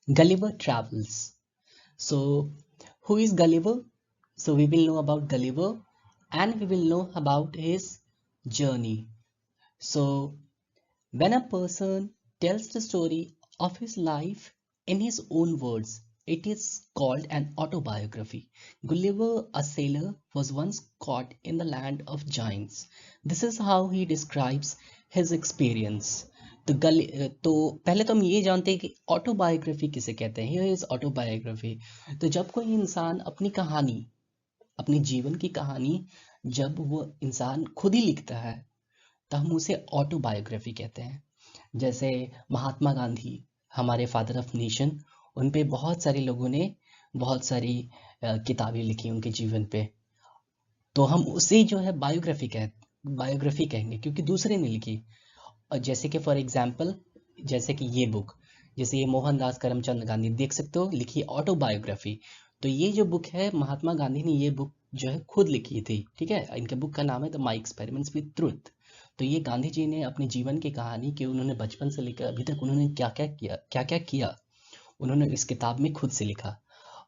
Gulliver travels. So, who is Gulliver? So, we will know about Gulliver and we will know about his journey. So, when a person tells the story of his life in his own words, it is called an autobiography. Gulliver, a sailor, was once caught in the land of giants. This is how he describes his experience. तो पहले तो हम ये जानते हैं कि autobiography किसे कहते हैं। Here is autobiography. तो जब कोई इंसान अपनी कहानी, अपने जीवन की कहानी जब वो इंसान खुद ही लिखता है तो हम उसे ऑटोबायोग्राफी कहते हैं। जैसे महात्मा गांधी, हमारे फादर ऑफ नेशन, उन पे बहुत सारे लोगों ने बहुत सारी किताबें लिखी उनके जीवन पे। तो हम उसे जो है बायोग्राफी कहेंगे क्योंकि दूसरे ने लिखी। और जैसे कि फॉर एग्जांपल, जैसे कि ये बुक, जैसे ये मोहनदास करमचंद गांधी, देख सकते हो लिखी ऑटोबायोग्राफी। तो ये जो बुक है महात्मा गांधी ने ये बुक जो है खुद लिखी थी। ठीक है, इनके बुक का नाम है the my experiments with truth. तो ये गांधी जी ने अपने जीवन की कहानी कि उन्होंने बचपन से लेकर अभी तक उन्होंने क्या क्या किया उन्होंने इस किताब में खुद से लिखा।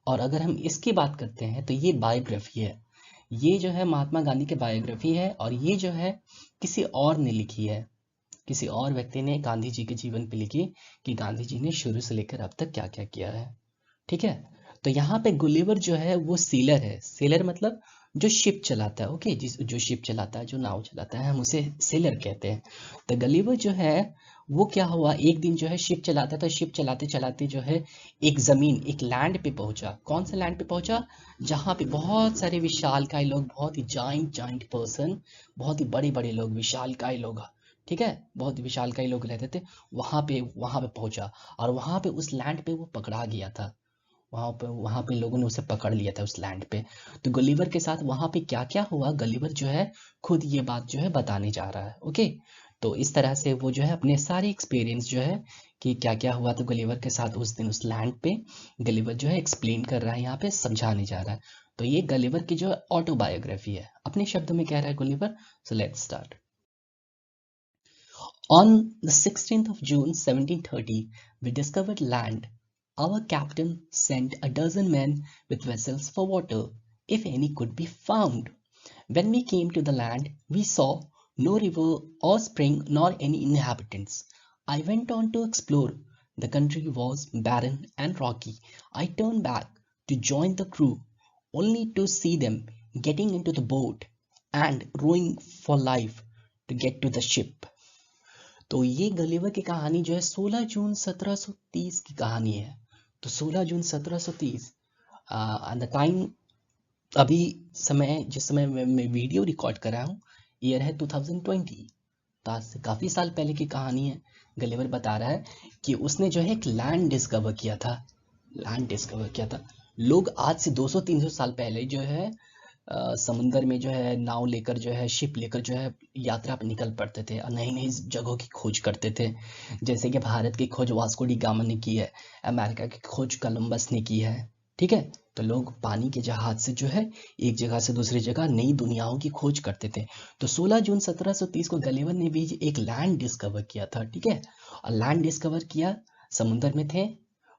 और अगर हम इसकी बात करते हैं तो ये बायोग्राफी है। ये जो है महात्मा गांधी की बायोग्राफी है और ये जो है किसी और ने लिखी है। किसी और व्यक्ति ने गांधी जी के जीवन पे लिखी कि गांधी जी ने शुरू से लेकर अब तक क्या क्या किया है। ठीक है। तो यहाँ पे गुलिवर जो है वो सेलर है। सेलर मतलब जो शिप चलाता है। ओके, जिस जो शिप चलाता है, जो नाव चलाता है, हम उसे सेलर कहते हैं। तो गलीवर जो है वो क्या हुआ, एक दिन जो है शिप चलाता था, शिप चलाते चलाते जो है एक जमीन, एक लैंड पे पहुंचा। कौन सा लैंड पे पहुंचा? जहाँ पे बहुत सारे विशालकाय लोग, बहुत ही जाइंट जाइंट पर्सन, बहुत ही बड़े बड़े लोग, विशालकाय लोग, ठीक है, बहुत विशालकाय लोग रहते थे। वहां पे पहुंचा और वहां पे उस लैंड पे वो पकड़ा गया था। वहां पे लोगों ने उसे पकड़ लिया था उस लैंड पे। तो गलीवर के साथ वहां पे क्या क्या हुआ, गलीवर जो है खुद ये बात जो है बताने जा रहा है। ओके, तो इस तरह से वो जो है अपने सारे एक्सपीरियंस जो है कि क्या क्या हुआ तो गलीवर के साथ उस दिन उस लैंड पे, गलीवर जो है एक्सप्लेन कर रहा है, यहाँ पे समझाने जा रहा है। तो ये गलीवर की जो है ऑटोबायोग्राफी है, अपने शब्दों में कह रहा है Gulliver. So let's start. On the 16th of June 1730, we discovered land. Our captain sent a dozen men with vessels for water, if any could be found. When we came to the land, we saw no river or spring nor any inhabitants. I went on to explore. The country was barren and rocky. I turned back to join the crew, only to see them getting into the boat and rowing for life to get to the ship. तो ये Gulliver की कहानी जो है 16 जून 1730 की कहानी है। तो 16 जून 1730 द टाइम, अभी समय, जिस समय मैं वीडियो रिकॉर्ड कर रहा हूँ, ईयर है 2020। तो आज से काफी साल पहले की कहानी है। गलीवर बता रहा है कि उसने जो है एक लैंड डिस्कवर किया था। लैंड डिस्कवर किया था। लोग आज से 200-300 साल पहले जो है समुंदर में जो है नाव लेकर, जो है शिप लेकर जो है यात्रा पर निकल पड़ते थे और नई नई जगहों की खोज करते थे। जैसे कि भारत की खोज वास्को डी गामा ने की है, अमेरिका की खोज कोलंबस ने की है। ठीक है। तो लोग पानी के जहाज से जो है एक जगह से दूसरी जगह नई दुनियाओं की खोज करते थे। तो 16 जून 1730 को गलीवर ने भी एक लैंड डिस्कवर किया था। ठीक है। और लैंड डिस्कवर किया, समुंदर में थे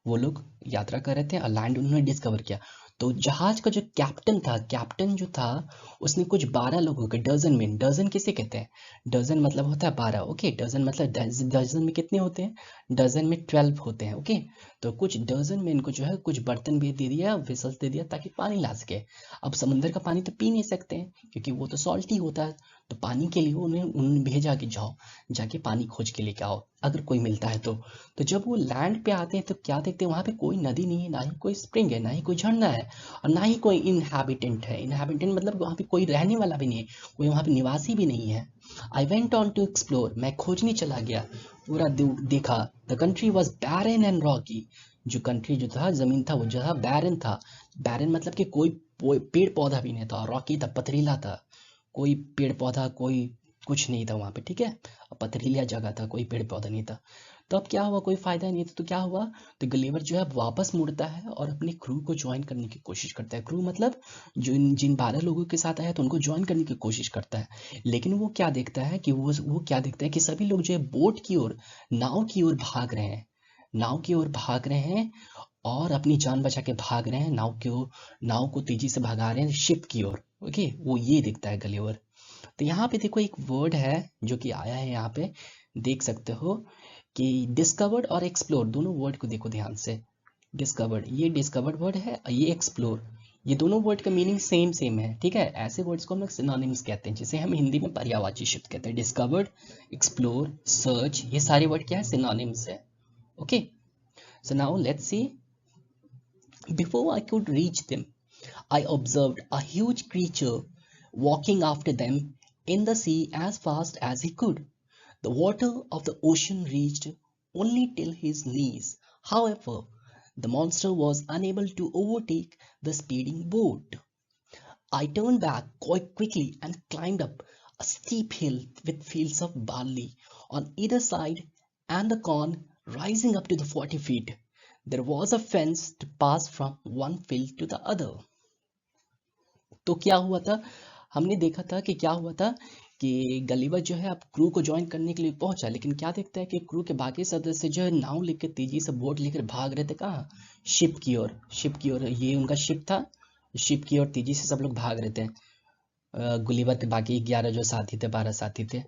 वो लोग, यात्रा कर रहे थे और लैंड उन्होंने डिस्कवर किया। तो जहाज का जो कैप्टन था, कैप्टन जो था, उसने कुछ 12 लोगों के, डजन में, डजन किसे कहते हैं? डजन मतलब होता है 12। ओके, डजन मतलब डजन में कितने होते हैं? डजन में 12 होते हैं। ओके, तो कुछ डजन में इनको जो है कुछ बर्तन भी दे दिया, विसल्स दे दिया ताकि पानी ला सके। अब समुंदर का पानी तो पी नहीं सकते हैं क्योंकि वो तो सॉल्टी होता है। तो पानी के लिए उन्होंने भेजा कि जाओ जाके पानी खोज के लेके आओ, अगर कोई मिलता है तो। तो जब वो लैंड पे आते हैं तो क्या देखते हैं, वहां पे कोई नदी नहीं है, ना ही कोई स्प्रिंग है, ना ही कोई झरना है, और ना ही कोई इनहैबिटेंट है। इनहैबिटेंट मतलब वहां पे कोई रहने वाला भी नहीं है, कोई वहां पे निवासी भी नहीं है। I went on to explore, मैं खोजने चला गया, पूरा देखा। The country was barren and rocky, जो कंट्री जो था, जमीन था, वो जो था बैरन था। बैरन मतलब कि कोई पेड़ पौधा भी नहीं था। रॉकी था, पथरीला था, कोई पेड़ पौधा, कोई कुछ नहीं था वहां पे। ठीक है, पथरीला जगह था, कोई पेड़ पौधा नहीं था। तो अब क्या हुआ, कोई फायदा नहीं था, तो क्या हुआ, तो गलीवर जो है वापस मुड़ता है और अपने क्रू को ज्वाइन करने की कोशिश करता है। क्रू मतलब जो जिन 12 लोगों के साथ आया तो उनको ज्वाइन करने की कोशिश करता है। लेकिन वो क्या देखता है कि वो क्या देखता है कि सभी लोग जो है बोट की ओर, नाव की ओर भाग रहे हैं। नाव की ओर भाग रहे हैं और अपनी जान बचा के भाग रहे हैं, नाव को तेजी से भगा रहे हैं शिप की ओर। ओके, वो ये दिखता है गलिवर। तो यहाँ पे देखो एक वर्ड है जो कि आया है यहाँ पे, देख सकते हो कि डिस्कवर्ड और एक्सप्लोर, दोनों वर्ड को देखो ध्यान से। डिस्कवर्ड, ये डिस्कवर्ड वर्ड है, ये एक्सप्लोर, ये दोनों वर्ड का मीनिंग सेम सेम है, ठीक है। ऐसे वर्ड्स को हम लोग सिनोनिम्स कहते हैं, जिसे हम हिंदी में पर्यायवाची शब्द कहते हैं। डिस्कवर्ड, एक्सप्लोर, सर्च, ये सारे वर्ड क्या है, सिनोनिम्स है। Okay, so now let's see. Before I could reach them, I observed a huge creature walking after them in the sea as fast as he could. The water of the ocean reached only till his knees. However, the monster was unable to overtake the speeding boat. I turned back quite quickly and climbed up a steep hill with fields of barley on either side and the corn rising up to the 40 feet. There was a fence to pass from one field to the other. तो क्या हुआ था, हमने देखा था कि क्या हुआ था कि गलीवर जो है अब क्रू को ज्वाइन करने के लिए पहुंचा, लेकिन क्या देखता है कि क्रू के बाकी सदस्य जो है नाव लेकर तेजी से बोट लेकर भाग रहे थे, कहाँ, शिप की ओर, शिप की ओर। ये उनका शिप था, शिप की ओर तेजी से सब लोग भाग रहे थे। गुलिवर के बाकी 11 जो साथी थे, 12 साथी थे।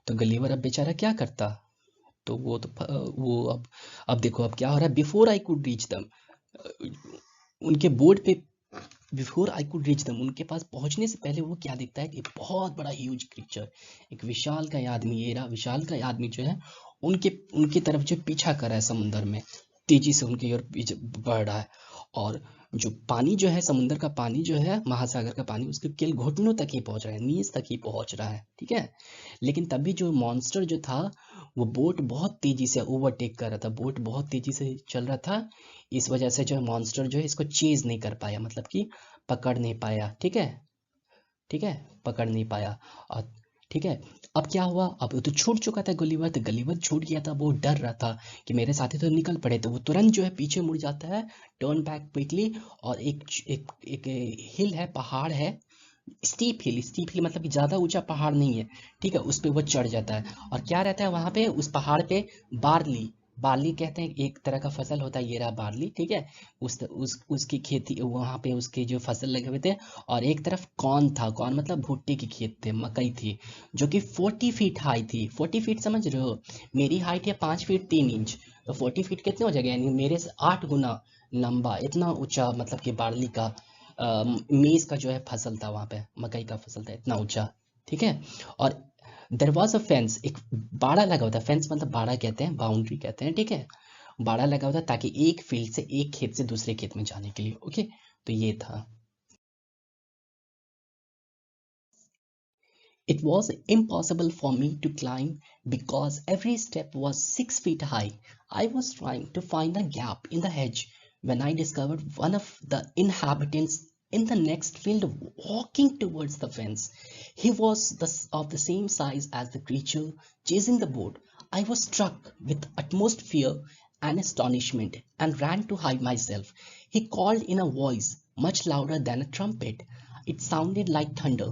तो गलीवर अब बेचारा क्या करता, तो वो अब देखो अब क्या हो रहा है। बिफोर आई कुड रीच दम, उनके बोर्ड पे बिफोर आई कुड रीच दम, उनके पास पहुंचने से पहले वो क्या दिखता है कि बहुत बड़ा ह्यूज क्रीचर, एक विशाल का आदमी, ये रहा विशाल का आदमी जो है उनके उनकी तरफ जो पीछा कर रहा है समुद्र में, तेजी से उनकी ओर बढ़ रहा है। और जो पानी जो है, समुद्र का पानी जो है, महासागर का पानी, उसके केवल घुटनों तक ही पहुंच रहा है, नीज तक ही पहुंच रहा है, ठीक है। लेकिन तभी जो मॉन्स्टर जो था वो बोट बहुत तेजी से ओवरटेक कर रहा था, बोट बहुत तेजी से चल रहा था। इस वजह से जो मॉन्स्टर जो है इसको चेज नहीं कर पाया, मतलब कि पकड़ नहीं पाया, ठीक है, ठीक है, पकड़ नहीं पाया। और ठीक है, अब क्या हुआ, अब वो तो छूट चुका था गलीवर, तो गलीवर छूट गया था, वो डर रहा था कि मेरे साथी तो निकल पड़े, तो वो तुरंत जो है पीछे मुड़ जाता है, टर्न बैक क्विकली, और एक हिल है, पहाड़ है, स्टीप हिल, स्टीप हिल मतलब कि ज़्यादा ऊंचा पहाड़ नहीं है, ठीक है, उस पे वो चढ़ जाता है। और क्या रहता है वहां पे, उस पहाड़ पे बार्ली, बार्ली कहते हैं, एक तरह का फसल होता है, ये रहा बार्ली, ठीक है। उसकी खेती वहां पे, उसके जो फसल लगे हुए थे। और एक तरफ कॉर्न था, कॉर्न मतलब भुट्टे की खेत थे, मकई थी, जो कि 40 फीट हाई थी। 40 फीट समझ रहे हो, मेरी हाइट है 5 फीट 3 इंच, तो 40 फीट कितने हो जाएगा, यानी मेरे से 8 गुना लंबा, इतना ऊंचा, मतलब कि बार्ली का मेज का जो है फसल था, वहां पे मकई का फसल था, इतना ऊंचा, ठीक है। और देयर वाज अ फेंस, एक बाड़ा लगा होता है, फेंस मतलब बाड़ा कहते हैं, बाउंड्री कहते हैं, ठीक है। बाड़ा लगा होता है ताकि एक फील्ड से, एक खेत से दूसरे खेत में जाने के लिए, ओके। तो ये था। It was impossible for me to climb because every step was 6 feet high. I was trying to find a gap in the hedge when I discovered one of the inhabitants in the next field walking towards the fence. He was of the same size as the creature chasing the boat. I was struck with utmost fear and astonishment and ran to hide myself. He called in a voice much louder than a trumpet. It sounded like thunder.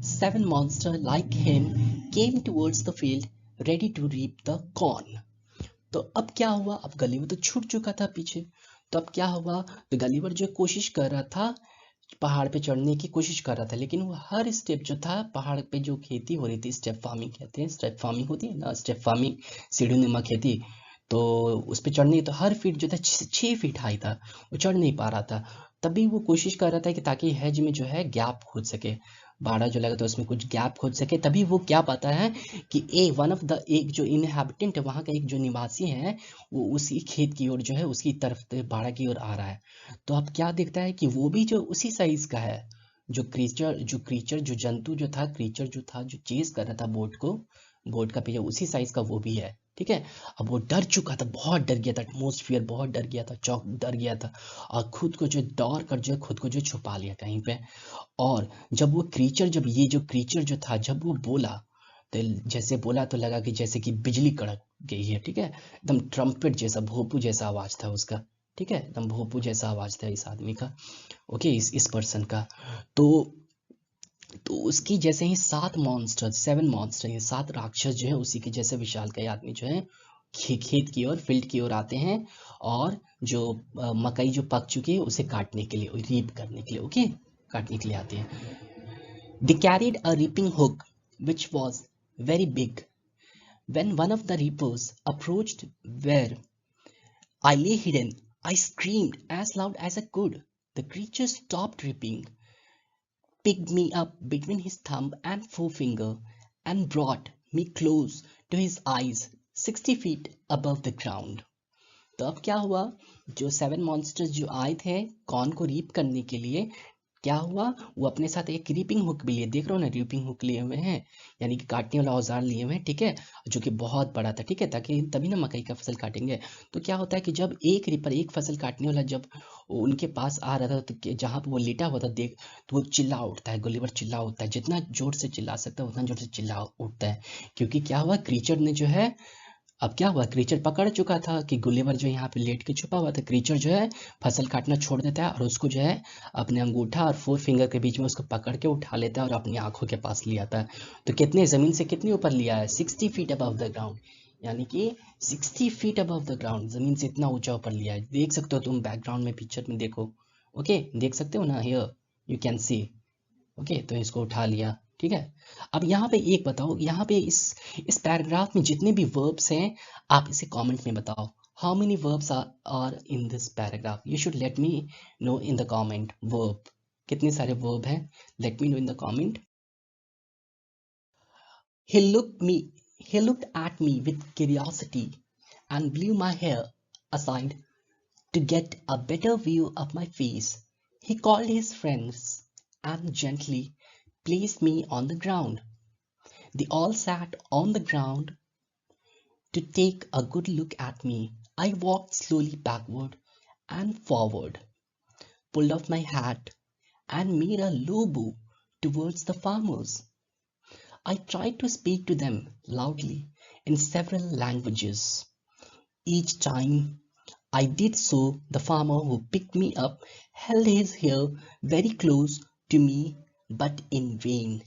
7 monsters like him came towards the field, ready to reap the corn. तो अब क्या हुआ, अब Gulliver तो छूट चुका था पीछे, तो अब क्या हुआ, तो गलीवर जो कोशिश कर रहा था, पहाड़ पे चढ़ने की कोशिश कर रहा था, लेकिन वो हर स्टेप जो था, पहाड़ पे जो खेती हो रही थी, स्टेप फार्मिंग कहते हैं, स्टेप फार्मिंग होती है ना, स्टेप फार्मिंग, सीढ़ीनुमा खेती, तो उस पे चढ़ने तो हर फीट जो था 6 फीट हाई था, वो चढ़ नहीं पा रहा था। तभी वो कोशिश कर रहा था कि ताकि हेज में जो है गैप खोज सके, बाड़ा जो लगा था उसमें कुछ गैप खोज सके। तभी वो क्या पाता है कि वन ऑफ द, एक जो इनहेबिटेंट है वहाँ का, एक जो निवासी है, वो उसी खेत की ओर जो है, उसकी तरफ बाड़ा की ओर आ रहा है। तो अब क्या देखता है कि वो भी जो उसी साइज का है, जो क्रीचर जो जंतु जो था, क्रीचर जो था, जो चेज कर रहा था बोट को, बोट का पीछे, उसी साइज का वो भी है, ठीक है। अब वो डर चुका था, बहुत डर गया था, एटमोस्फियर बहुत डर गया था, चौक डर गया था, और खुद को जो दौड़ कर जो खुद को जो छुपा लिया कहीं पे। और जब ये जो क्रीचर जो था, जब वो बोला, तो जैसे बोला तो लगा कि जैसे कि बिजली कड़क गई है, ठीक है, एकदम ट्रम्पेट जैसा, भोपू जैसा आवाज था उसका, ठीक है, एकदम भोपू जैसा आवाज था इस आदमी का, ओके, इस पर्सन का। तो उसकी जैसे ही 7 मॉन्स्टर, 7 मॉन्स्टर, ये 7 राक्षस जो है, उसी के जैसे विशाल का आदमी जो है खेत की ओर, फील्ड की ओर आते हैं और जो मकई जो पक चुकी है उसे काटने के लिए, रीप करने के लिए, ओके, काटने के लिए आते हैं. They carried a reaping hook which was very big. When one of the reapers approached where I lay hidden, I screamed as loud as I could. The creature stopped reaping, picked me up between his thumb and forefinger, and brought me close to his eyes, 60 feet above the ground. तो अब क्या हुआ, जो 7 monsters जो आए थे corn को reap करने के लिए, क्या हुआ, वो अपने साथ एक रीपिंग हुक भी लिए, देख रहे हो ना, रीपिंग हुक लिए हुए हैं, यानी कि काटने वाला औजार लिए हुए हैं, ठीक है, जो कि बहुत बड़ा था, ठीक है, ताकि तभी ना मकई का फसल काटेंगे. तो क्या होता है कि जब एक रीपर, एक फसल काटने वाला जब उनके पास आ रहा था, तो जहाँ पे वो लेटा हुआ था देख, तो वो चिल्ला उठता है, गुलिवर चिल्ला उठता है, जितना जोर से चिल्ला सकता है उतना जोर से चिल्ला उठता है, क्योंकि क्या हुआ, क्रीचर ने जो है, अब क्या हुआ, क्रीचर पकड़ चुका था कि गुलिवर जो यहाँ पे लेट के छुपा हुआ था. क्रीचर जो है फसल काटना छोड़ देता है और उसको जो है अपने अंगूठा और फोर फिंगर के बीच में उसको पकड़ के उठा लेता है और अपनी आंखों के पास ले आता है. तो कितने, जमीन से कितने ऊपर लिया है, 60 फीट अबव द ग्राउंड, यानी कि 60 फीट अबव द ग्राउंड, जमीन से इतना ऊंचा ऊपर लिया है. देख सकते हो तुम बैकग्राउंड में, पिक्चर में देखो, ओके, देख सकते हो ना, here you can see, okay. तो इसको उठा लिया, ठीक है. अब यहाँ पे एक बताओ, यहाँ पे इस पैराग्राफ में जितने भी वर्ब्स हैं आप इसे कमेंट में बताओ. How many verbs are in this paragraph, you should let me know in the comment. Verb, कितने सारे वर्ब हैं, let me know in the comment. he looked me he looked at me with curiosity and blew my hair aside to get a better view of my face. He called his friends and gently placed me on the ground. They all sat on the ground to take a good look at me. I walked slowly backward and forward, pulled off my hat, and made a low bow towards the farmers. I tried to speak to them loudly in several languages. Each time I did so, the farmer who picked me up held his ear very close to me, but in vain.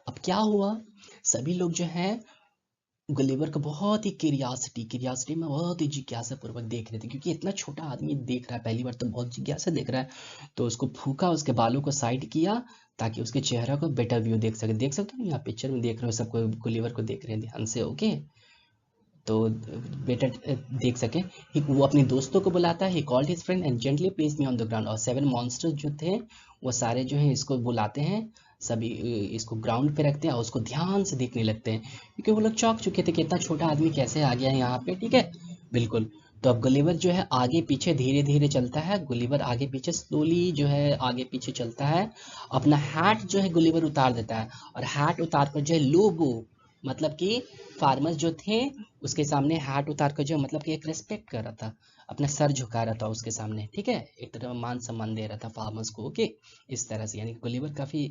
अब क्या हुआ, सभी लोग जो हैं Gulliver को बहुत ही curiosity में बहुत ही जिज्ञासा पूर्वक देख रहे थे, क्योंकि इतना छोटा आदमी देख रहा है पहली बार, तो बहुत जिज्ञासा देख रहा है. तो उसको फूका, उसके बालों को साइड किया ताकि उसके चेहरा को बेटर व्यू देख सकते हो, यहाँ पिक्चर में देख रहे हो, सबको गुलिवर को देख रहे हैं ध्यान से, ओके, तो बेटर देख सके. वो अपने दोस्तों को बुलाता है, he called his friend and gently place me on the ground. और 7 मॉन्स्टर्स जो थे वो सारे जो है इसको बुलाते हैं, सभी इसको ग्राउंड पे रखते हैं और उसको ध्यान से देखने लगते हैं, क्योंकि वो लोग चौंक चुके थे कि इतना छोटा आदमी कैसे आ गया है यहाँ पे, ठीक है, बिल्कुल. तो अब गुलिवर जो है आगे पीछे धीरे धीरे चलता है, गुलिवर आगे पीछे स्लोली जो है आगे पीछे चलता है. अपना हैट जो है गुलिवर उतार देता है, और हैट उतार कर जो है लोगो, मतलब कि फार्मर्स जो थे उसके सामने हैट उतार कर जो मतलब कि एक रेस्पेक्ट कर रहा था, अपना सर झुका रहा था उसके सामने, ठीक है, एक तरह मान सम्मान दे रहा था फार्मर्स को, ओके, इस तरह से. यानी गुलिवर काफ़ी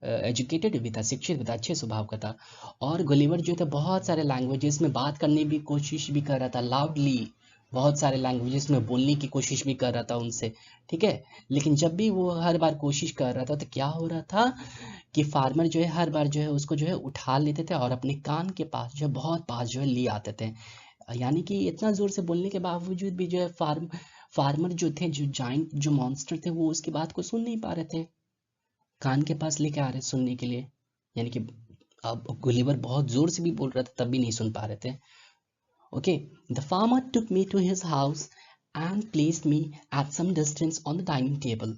एजुकेटेड भी था, शिक्षित भी था, अच्छे स्वभाव का था. और गुलिवर जो था बहुत सारे लैंग्वेजेस में बात करने की कोशिश भी कर रहा था, लाउडली बहुत सारे लैंग्वेजेस में बोलने की कोशिश भी कर रहा था उनसे, ठीक है. लेकिन जब भी वो हर बार कोशिश कर रहा था तो क्या हो रहा था कि फार्मर जो है हर बार जो है उसको जो है उठा लेते थे और अपने कान के पास जो है बहुत पास जो है ले आते थे. यानी कि इतना जोर से बोलने के बावजूद भी जो है फार्मर जो थे, जो जाइंट जो मॉन्स्टर थे, वो उसकी बात को सुन नहीं पा रहे थे, कान के पास लेके आ रहे सुनने के लिए. यानी कि अब गुलिवर बहुत जोर से भी बोल रहा था तब भी नहीं सुन पा रहे थे, okay. The farmer took me to his house and placed me at some distance on the dining table,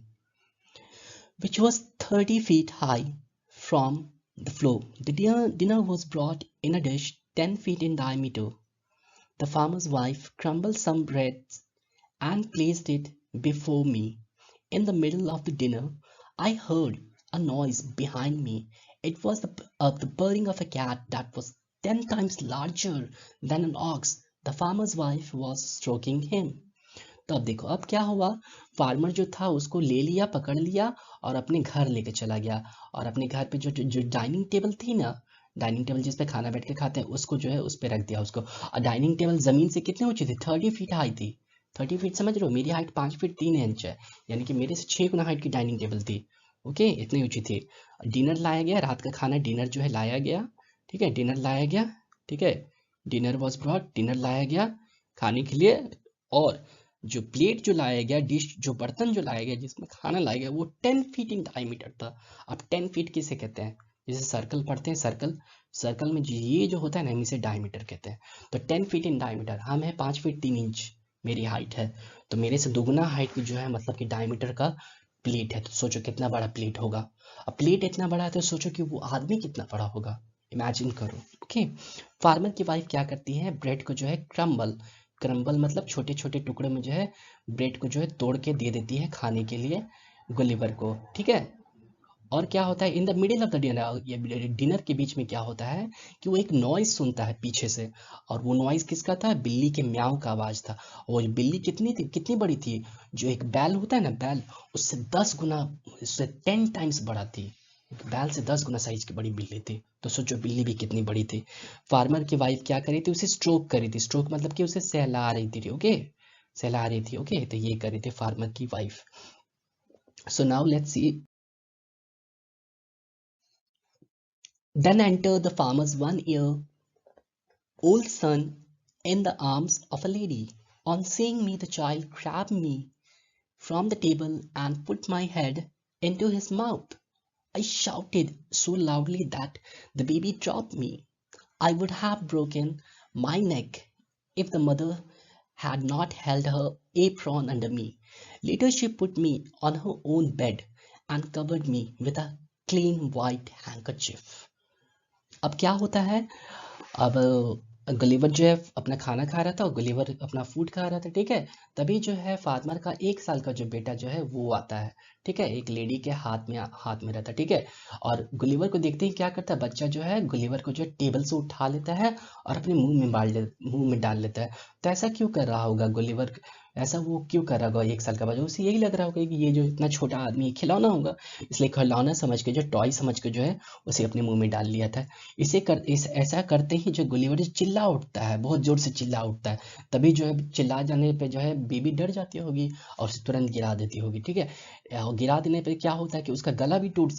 which was 30 feet high from the floor. The dinner was brought in a dish 10 feet in diameter. The farmer's wife crumbled some bread and placed it before me. In the middle of the dinner, I heard a noise behind me. It was the purring of a cat that was 10 times larger than an ox. The farmer's wife was stroking him. तो अब देखो अब क्या हुआ, farmer जो था उसको ले लिया, पकड़ लिया और अपने घर लेके चला गया, और अपने घर पे जो डाइनिंग टेबल थी ना, डाइनिंग टेबल जिस पे खाना बैठ के खाते हैं, उसको जो है उस पे रख दिया उसको. और डाइनिंग टेबल जमीन से कितने ऊंची थी, 30 फीट हाई थी. 30 फीट समझ रहे हो, मेरी हाइट 5 फीट 3 इंच है, यानी कि मेरे से 6 गुना हाइट की डाइनिंग टेबल थी, ओके, इतनी ऊंची थी. डिनर लाया गया, रात का खाना डिनर जो है लाया गया, ठीक है, डिनर लाया गया, ठीक है. डिनर वॉज ब्रॉट, डिनर लाया गया खाने के लिए, और जो प्लेट जो लाया गया, डिश जो बर्तन जो लाया गया जिसमें खाना लाया गया, वो 10 फीट इन डायमीटर था। अब 10 फीट किसे कहते हैं? जैसे सर्कल पढ़ते हैं, सर्कल, सर्कल में ये जो होता है ना, हम इसे डायमीटर कहते हैं। तो 10 फीट इन डायमीटर, हम है 5 फीट 3 इंच मेरी हाइट है, तो मेरे से दोगुना हाइट की जो है मतलब कि डायमीटर का प्लेट है। तो सोचो कितना बड़ा प्लेट होगा। अब प्लेट इतना बड़ा है तो सोचो कि वो आदमी कितना बड़ा होगा, इमेजिन करो। ओके, फार्मर की वाइफ क्या करती है, ब्रेड को जो है क्रम्बल, क्रम्बल मतलब छोटे छोटे टुकड़े में जो है ब्रेड को जो है तोड़ के दे देती है खाने के लिए गुलिवर को, ठीक है। और क्या होता है, in the middle of the dinner, ये डिनर के बीच में क्या होता है कि वो एक नॉइज सुनता है पीछे से, और वो नॉइज किसका था? बिल्ली के म्याऊं का आवाज था। और वो बिल्ली कितनी थी, कितनी बड़ी थी? जो एक बैल होता है ना, बैल, उससे 10 गुना, उससे 10 टाइम्स बड़ा थी। एक बैल से 10 गुना साइज की बड़ी बिल्ली थी। तो सोचो बिल्ली भी कितनी बड़ी थी। फार्मर की वाइफ क्या करी थी, उसे स्ट्रोक करी थी। स्ट्रोक मतलब कि उसे सहला रही थी, ओके, सहला रही थी, ओके। तो ये करी थी फार्मर की wife. So now let's see. Then enter the farmer's 1 year old son in the arms of a lady. On seeing me, the child grabbed me from the table and put my head into his mouth. I shouted so loudly that the baby dropped me. I would have broken my neck if the mother had not held her apron under me. Later, she put me on her own bed and covered me with a clean white handkerchief. अब क्या होता है, अब Gulliver जो है अपना खाना खा रहा था, और गुलिवर अपना फूड खा रहा था, ठीक है। तभी जो है फार्मर का 1 साल का जो बेटा जो है वो आता है, ठीक है, एक लेडी के हाथ में रहता है, ठीक है। और गुलिवर को देखते ही क्या करता है, बच्चा जो है गुलिवर को जो है टेबल से उठा लेता है और अपने मुंह में डाल लेता है। तो ऐसा क्यों कर रहा होगा गुलिवर, ऐसा वो क्यों कर रहा होगा 1 साल का बच्चा? उसे यही लग रहा होगा कि ये जो इतना छोटा आदमी है खिलौना होगा, इसलिए खिलौना समझ के, जो टॉय समझ के जो है उसे अपने मुंह में डाल लिया था। ऐसा करते ही जो गुलिवर चिल्ला उठता है, बहुत जोर से चिल्ला उठता है। तभी जो है चिल्ला जाने पे जो है बेबी डर जाती होगी और उसे तुरंत गिरा देती होगी, ठीक है। और गिरा देने पे क्या होता है कि उसका गला भी टूट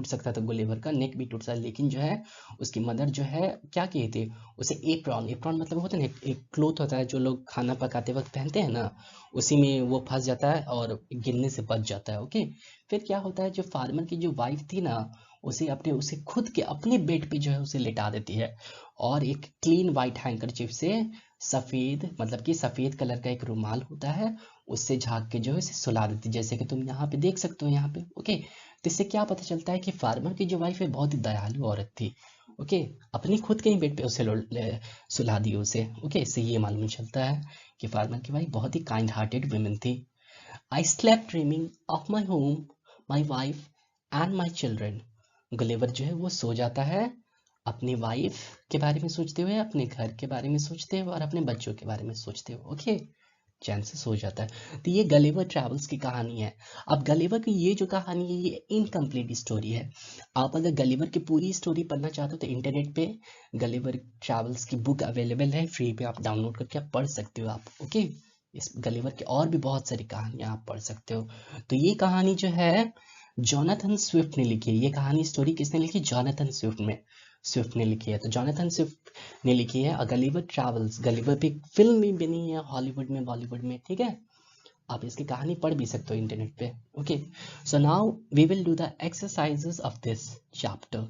सकता था, गुलिवर का नेक भी टूट सकता, लेकिन जो है उसकी मदर जो है क्या किए थे, उसे एप्रॉन, एप्रॉन मतलब होता है ना, एक क्लोथ होता है जो लोग खाना पकाते वक्त पहनते हैं ना, उसी में वो फंस जाता है और गिरने से बच जाता है, ओके। फिर क्या होता है, जो फार्मर की जो वाइफ थी ना, उसे खुद के अपने बेड पे जो है उसे लेटा देती है, और एक क्लीन वाइट हैंकरचिफ से, सफ़ेद मतलब कि सफ़ेद कलर का एक रुमाल होता है, उससे झाँक के जो है उसे सुला देती है, जैसे कि तुम यहाँ पे देख सकते हो यहाँ पे, ओके। तो इससे क्या पता चलता है कि फार्मर की जो वाइफ है बहुत ही दयालु औरत थी, ओके। अपनी खुद के ही बेड पे सुला दी उसे, ओके। इससे ये मालूम चलता है कि फार्मर की वाइफ बहुत ही काइंड हार्टेड वुमन थी। I slept dreaming of my home, my wife and my children. Gulliver जो है वो सो जाता है अपनी वाइफ के बारे में सोचते हुए, अपने घर के बारे में सोचते हुए, और अपने बच्चों के बारे में सोचते हुए, ओके, चैन से सो जाता है। तो ये गलिवर ट्रैवल्स की कहानी है। अब गलिवर की ये जो कहानी है ये इनकम्प्लीट स्टोरी है। आप अगर गलिवर की पूरी स्टोरी पढ़ना चाहते हो तो इंटरनेट पे गलिवर ट्रैवल्स की बुक अवेलेबल है, फ्री पे आप डाउनलोड करके आप पढ़ सकते हो आप, ओके। इस गलिवर की और भी बहुत सारी कहानियां आप पढ़ सकते हो। तो ये कहानी जो है जॉनथन स्विफ्ट ने लिखी है। ये कहानी स्टोरी किसने लिखी? जॉनथन स्विफ्ट ने लिखी है। तो जॉनथन स्विफ्ट ने लिखी है गलिवर ट्रैवल्स। गलिवर पे एक फिल्म भी बनी है हॉलीवुड में, बॉलीवुड में, ठीक है। आप इसकी कहानी पढ़ भी सकते हो इंटरनेट पे, okay. So now we will do the exercises of this chapter.